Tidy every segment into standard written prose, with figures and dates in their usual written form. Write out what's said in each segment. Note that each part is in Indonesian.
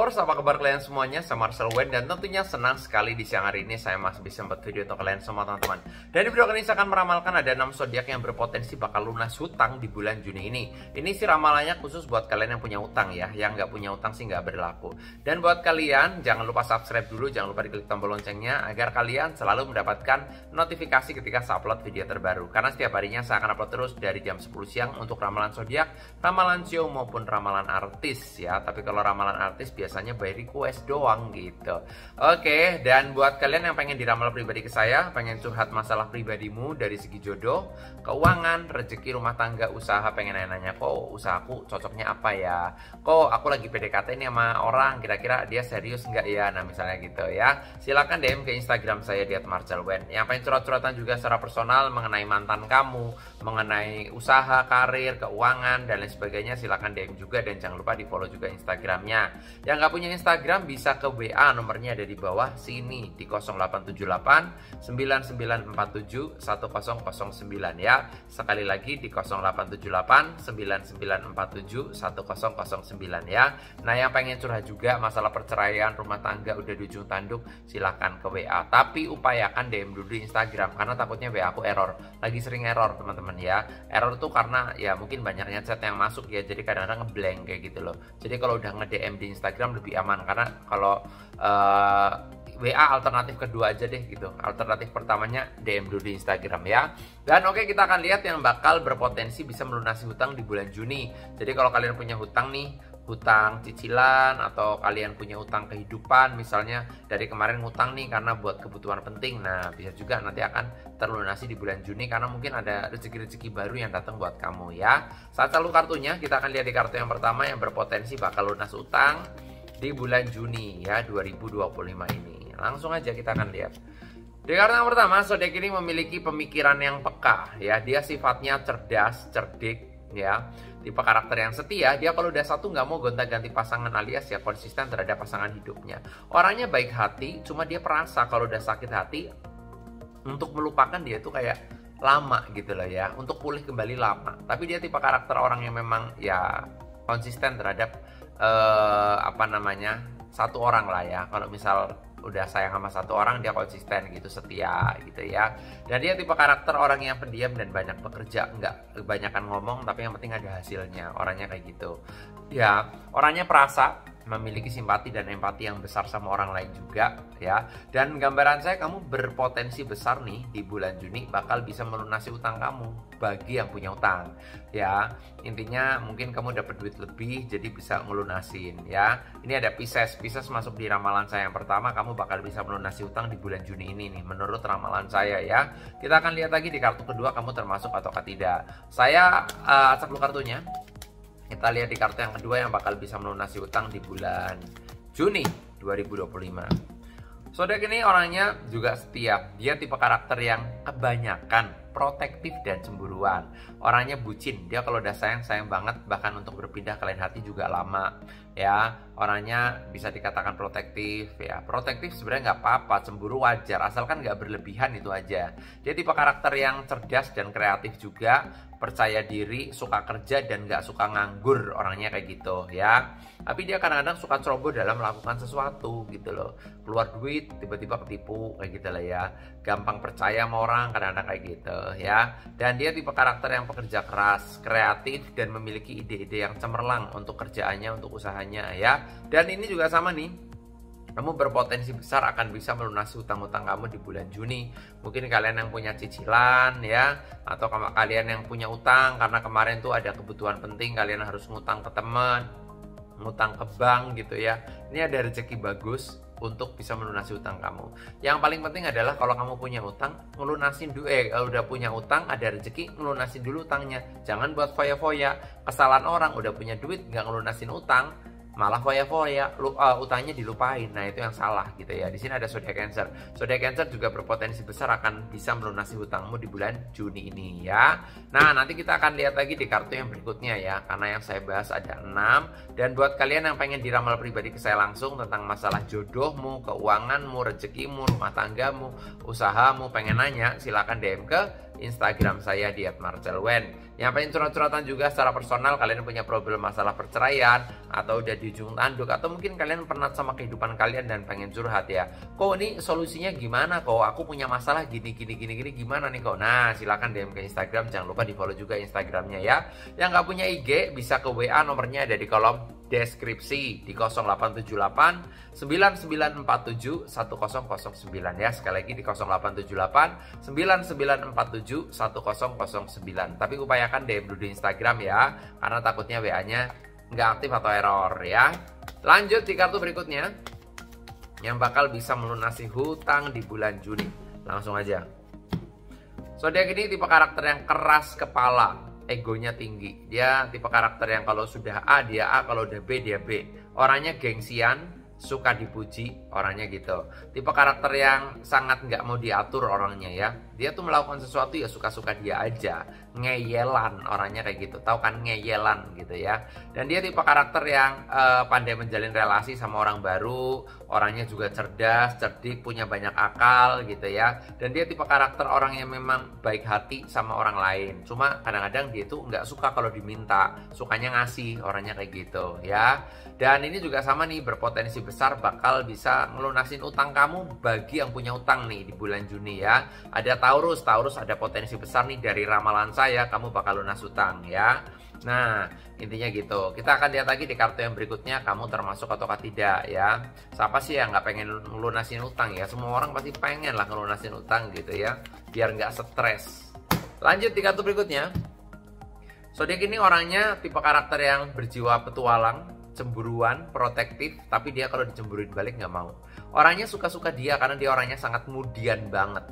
Lovers, apa kabar kalian semuanya? Saya Marcel Wen dan tentunya senang sekali di siang hari ini saya masih bisa membuat video untuk kalian semua teman-teman. Dan di video kali ini saya akan meramalkan ada 6 zodiak yang berpotensi bakal lunas hutang di bulan Juni ini. Ini sih ramalannya khusus buat kalian yang punya utang ya, yang nggak punya utang sih nggak berlaku. Dan buat kalian jangan lupa subscribe dulu, jangan lupa diklik tombol loncengnya agar kalian selalu mendapatkan notifikasi ketika saya upload video terbaru. Karena setiap harinya saya akan upload terus dari jam 10 siang untuk ramalan zodiak, ramalan show maupun ramalan artis ya. Tapi kalau ramalan artis biasanya by request doang gitu. Oke, dan buat kalian yang pengen diramal pribadi ke saya, pengen curhat masalah pribadimu dari segi jodoh, keuangan, rezeki, rumah tangga, usaha, pengen nanya-nanya, kok usahaku cocoknya apa ya? Kok aku lagi PDKT ini sama orang, kira-kira dia serius nggak ya? Nah misalnya gitu ya, silakan DM ke Instagram saya di @marcelwen. Yang pengen curhat-curhatan juga secara personal mengenai mantan kamu, mengenai usaha, karir, keuangan, dan lain sebagainya, silakan DM juga dan jangan lupa di follow juga Instagramnya. Yang nggak punya Instagram bisa ke WA, nomornya ada di bawah sini di 0878 9947 1009 ya. Sekali lagi di 0878 9947 1009 ya. Nah yang pengen curhat juga masalah perceraian, rumah tangga udah di ujung tanduk, silahkan ke WA. Tapi upayakan DM dulu di Instagram karena takutnya WA aku error. Lagi sering error teman-teman ya. Error tuh karena ya mungkin banyaknya chat yang masuk ya, jadi kadang-kadang ngeblank kayak gitu loh. Jadi kalau udah nge-DM di Instagram lebih aman, karena kalau WA alternatif kedua aja deh gitu. Alternatif pertamanya DM dulu di Instagram ya. Dan oke, kita akan lihat yang bakal berpotensi bisa melunasi hutang di bulan Juni. Jadi kalau kalian punya hutang nih, hutang cicilan atau kalian punya hutang kehidupan, misalnya dari kemarin hutang nih karena buat kebutuhan penting, nah bisa juga nanti akan terlunasi di bulan Juni karena mungkin ada rezeki-rezeki baru yang datang buat kamu ya. Saat selalu kartunya, kita akan lihat di kartu yang pertama yang berpotensi bakal lunas utang di bulan Juni ya 2025 ini. Langsung aja kita akan lihat. Di kartu yang pertama, zodiak ini memiliki pemikiran yang peka ya. Dia sifatnya cerdas, cerdik ya, tipe karakter yang setia. Dia kalau udah satu nggak mau gonta-ganti pasangan, alias ya konsisten terhadap pasangan hidupnya. Orangnya baik hati, cuma dia perasa kalau udah sakit hati untuk melupakan dia tuh kayak lama gitu loh ya, untuk pulih kembali lama. Tapi dia tipe karakter orang yang memang ya konsisten terhadap satu orang lah ya. Kalau misal udah sayang sama satu orang, dia konsisten gitu, setia gitu ya. Dan dia tipe karakter orang yang pendiam dan banyak bekerja, nggak kebanyakan ngomong tapi yang penting ada hasilnya. Orangnya kayak gitu ya. Orangnya perasa, memiliki simpati dan empati yang besar sama orang lain juga ya. Dan gambaran saya, kamu berpotensi besar nih di bulan Juni bakal bisa melunasi utang kamu bagi yang punya utang ya. Intinya mungkin kamu dapat duit lebih jadi bisa ngelunasin ya. Ini ada Pisces masuk di ramalan saya yang pertama, kamu bakal bisa melunasi utang di bulan Juni ini nih menurut ramalan saya ya. Kita akan lihat lagi di kartu kedua kamu termasuk ataukah tidak. Saya acak dulu kartunya. Kita lihat di kartu yang kedua yang bakal bisa melunasi utang di bulan Juni 2025. Zodiak ini orangnya juga setia. Dia tipe karakter yang kebanyakan protektif dan cemburuan. Orangnya bucin. Dia kalau udah sayang banget, bahkan untuk berpindah ke lain hati juga lama. Ya, orangnya bisa dikatakan protektif ya. Protektif sebenarnya nggak apa-apa, cemburu wajar asalkan nggak berlebihan, itu aja. Dia tipe karakter yang cerdas dan kreatif juga, percaya diri, suka kerja dan nggak suka nganggur, orangnya kayak gitu ya. Tapi dia kadang-kadang suka ceroboh dalam melakukan sesuatu gitu loh. Keluar duit tiba-tiba ketipu kayak gitu lah ya. Gampang percaya sama orang kadang-kadang kayak gitu ya. Dan dia tipe karakter yang pekerja keras, kreatif dan memiliki ide-ide yang cemerlang untuk kerjaannya, untuk usahanya ya. Dan ini juga sama nih, kamu berpotensi besar akan bisa melunasi hutang-hutang kamu di bulan Juni. Mungkin kalian yang punya cicilan ya, atau kalian yang punya utang karena kemarin tuh ada kebutuhan penting, kalian harus ngutang ke teman, ngutang ke bank gitu ya. Ini ada rezeki bagus untuk bisa melunasi utang kamu. Yang paling penting adalah kalau kamu punya utang, ngelunasin dulu. Kalau udah punya utang, ada rezeki, ngelunasin dulu utangnya. Jangan buat foya-foya. Kesalahan orang udah punya duit nggak ngelunasin utang, malah foya-foya, utangnya dilupain. Nah itu yang salah gitu ya. Di sini ada zodiak Cancer. Zodiak Cancer juga berpotensi besar akan bisa melunasi hutangmu di bulan Juni ini ya. Nah nanti kita akan lihat lagi di kartu yang berikutnya ya, karena yang saya bahas ada 6. Dan buat kalian yang pengen diramal pribadi ke saya langsung tentang masalah jodohmu, keuanganmu, rezekimu, rumah tanggamu, usahamu, pengen nanya, silakan DM ke Instagram saya di @marcelwen. Yang pengen curhat-curhatan juga secara personal, kalian punya problem masalah perceraian, atau udah di ujung tanduk, atau mungkin kalian penat sama kehidupan kalian dan pengen curhat ya. Kok ini solusinya gimana kok? Aku punya masalah gini gimana nih kok? Nah, silakan DM ke Instagram, jangan lupa di follow juga Instagramnya ya. Yang nggak punya IG bisa ke WA, nomornya ada di kolom deskripsi di 0878 9947 1009 ya. Sekali lagi di 0878 9947 1009. Tapi upayakan DM dulu di Instagram ya, karena takutnya WA-nya nggak aktif atau error ya. Lanjut di kartu berikutnya yang bakal bisa melunasi hutang di bulan Juni. Langsung aja. Zodiak ini tipe karakter yang keras kepala, egonya tinggi. Dia tipe karakter yang kalau sudah A dia A, kalau udah B dia B. Orangnya gengsian, suka dipuji, orangnya gitu. Tipe karakter yang sangat nggak mau diatur orangnya ya. Dia tuh melakukan sesuatu ya suka-suka dia aja. Ngeyelan, orangnya kayak gitu. Tahu kan ngeyelan gitu ya. Dan dia tipe karakter yang pandai menjalin relasi sama orang baru. Orangnya juga cerdas, cerdik, punya banyak akal gitu ya. Dan dia tipe karakter orang yang memang baik hati sama orang lain. Cuma kadang-kadang dia tuh nggak suka kalau diminta. Sukanya ngasih, orangnya kayak gitu ya. Dan ini juga sama nih, berpotensi besar bakal bisa ngelunasin utang kamu bagi yang punya utang nih di bulan Juni ya. Ada Taurus ada potensi besar nih dari ramalan saya, kamu bakal lunas utang ya. Nah, intinya gitu. Kita akan lihat lagi di kartu yang berikutnya, kamu termasuk ataukah tidak ya. Siapa sih yang nggak pengen ngelunasin utang ya? Semua orang pasti pengen lah ngelunasin utang gitu ya, biar nggak stres. Lanjut di kartu berikutnya. Zodiak ini orangnya tipe karakter yang berjiwa petualang, cemburuan, protektif, tapi dia kalau dicemburuin balik nggak mau. Orangnya suka-suka dia karena dia orangnya sangat mudian banget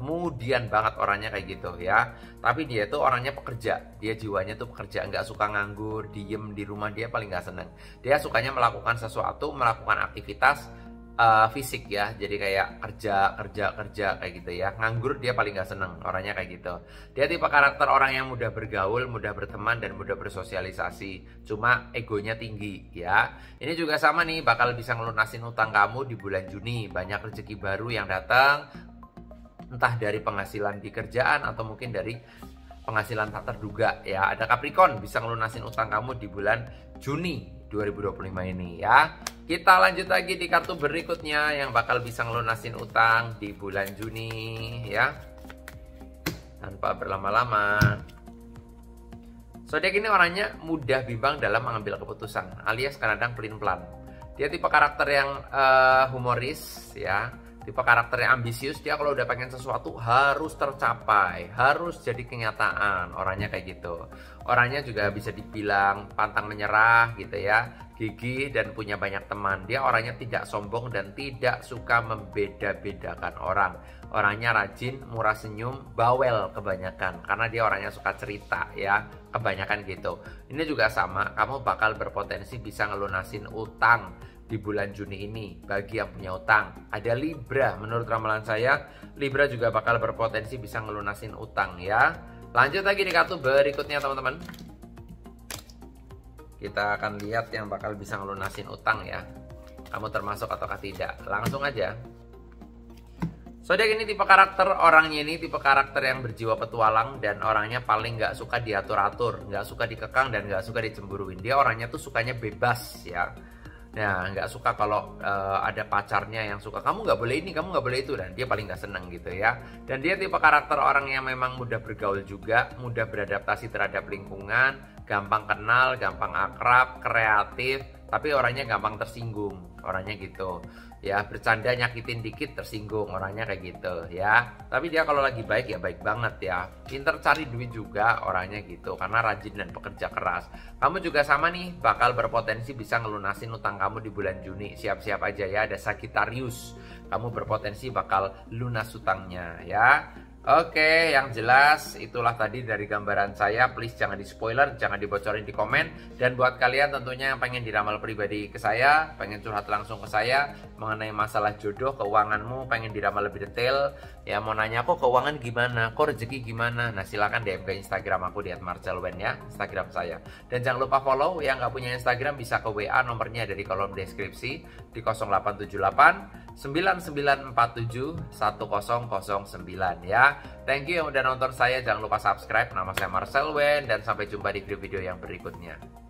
orangnya kayak gitu ya. Tapi dia tuh orangnya pekerja, dia jiwanya tuh pekerja, nggak suka nganggur, diem di rumah dia paling nggak seneng. Dia sukanya melakukan sesuatu, melakukan aktivitas fisik ya, jadi kayak kerja kayak gitu ya. Nganggur dia paling nggak seneng, orangnya kayak gitu. Dia tipe karakter orang yang mudah bergaul, mudah berteman, dan mudah bersosialisasi. Cuma egonya tinggi ya. Ini juga sama nih, bakal bisa ngelunasin utang kamu di bulan Juni. Banyak rezeki baru yang datang, entah dari penghasilan di kerjaan atau mungkin dari penghasilan tak terduga ya. Ada Capricorn bisa ngelunasin utang kamu di bulan Juni 2025 ini ya. Kita lanjut lagi di kartu berikutnya yang bakal bisa ngelunasin utang di bulan Juni ya. Tanpa berlama-lama. Zodiak ini orangnya mudah bimbang dalam mengambil keputusan, alias kadang pelin-pelan. Dia tipe karakter yang humoris ya. Tipe karakter yang ambisius, dia kalau udah pengen sesuatu harus tercapai, harus jadi kenyataan, orangnya kayak gitu. Orangnya juga bisa dibilang pantang menyerah gitu ya, gigih dan punya banyak teman. Dia orangnya tidak sombong dan tidak suka membeda-bedakan orang. Orangnya rajin, murah senyum, bawel kebanyakan, karena dia orangnya suka cerita ya, kebanyakan gitu. Ini juga sama, kamu bakal berpotensi bisa ngelunasin utang di bulan Juni ini bagi yang punya utang. Ada Libra, menurut ramalan saya Libra juga bakal berpotensi bisa ngelunasin utang ya. Lanjut lagi di kartu berikutnya teman-teman. Kita akan lihat yang bakal bisa ngelunasin utang ya. Kamu termasuk ataukah tidak? Langsung aja. Zodiak ini tipe karakter, orangnya ini tipe karakter yang berjiwa petualang dan orangnya paling nggak suka diatur-atur, nggak suka dikekang dan nggak suka dicemburuin. Dia orangnya tuh sukanya bebas ya. Nah, nggak suka kalau ada pacarnya yang suka kamu nggak boleh ini, kamu nggak boleh itu, dan dia paling nggak seneng gitu ya. Dan dia tipe karakter orang yang memang mudah bergaul juga, mudah beradaptasi terhadap lingkungan, gampang kenal, gampang akrab, kreatif, tapi orangnya gampang tersinggung, orangnya gitu. Ya, bercanda nyakitin dikit tersinggung, orangnya kayak gitu ya. Tapi dia kalau lagi baik ya baik banget ya. Pinter cari duit juga orangnya gitu, karena rajin dan pekerja keras. Kamu juga sama nih, bakal berpotensi bisa ngelunasin utang kamu di bulan Juni. Siap-siap aja ya, ada Sagittarius. Kamu berpotensi bakal lunas utangnya ya. Oke, yang jelas itulah tadi dari gambaran saya. Please jangan di spoiler, jangan dibocorin di komen. Dan buat kalian tentunya yang pengen diramal pribadi ke saya, pengen curhat langsung ke saya mengenai masalah jodoh, keuanganmu, pengen diramal lebih detail, ya mau nanya kok keuangan gimana, kok rezeki gimana, nah silakan DM ke Instagram aku di @marcelwen ya, Instagram saya. Dan jangan lupa follow, yang nggak punya Instagram bisa ke WA, nomornya ada di kolom deskripsi di 0878 99471009 ya. Thank you yang udah nonton saya. Jangan lupa subscribe. Nama saya Marcel Wen dan sampai jumpa di video-video yang berikutnya.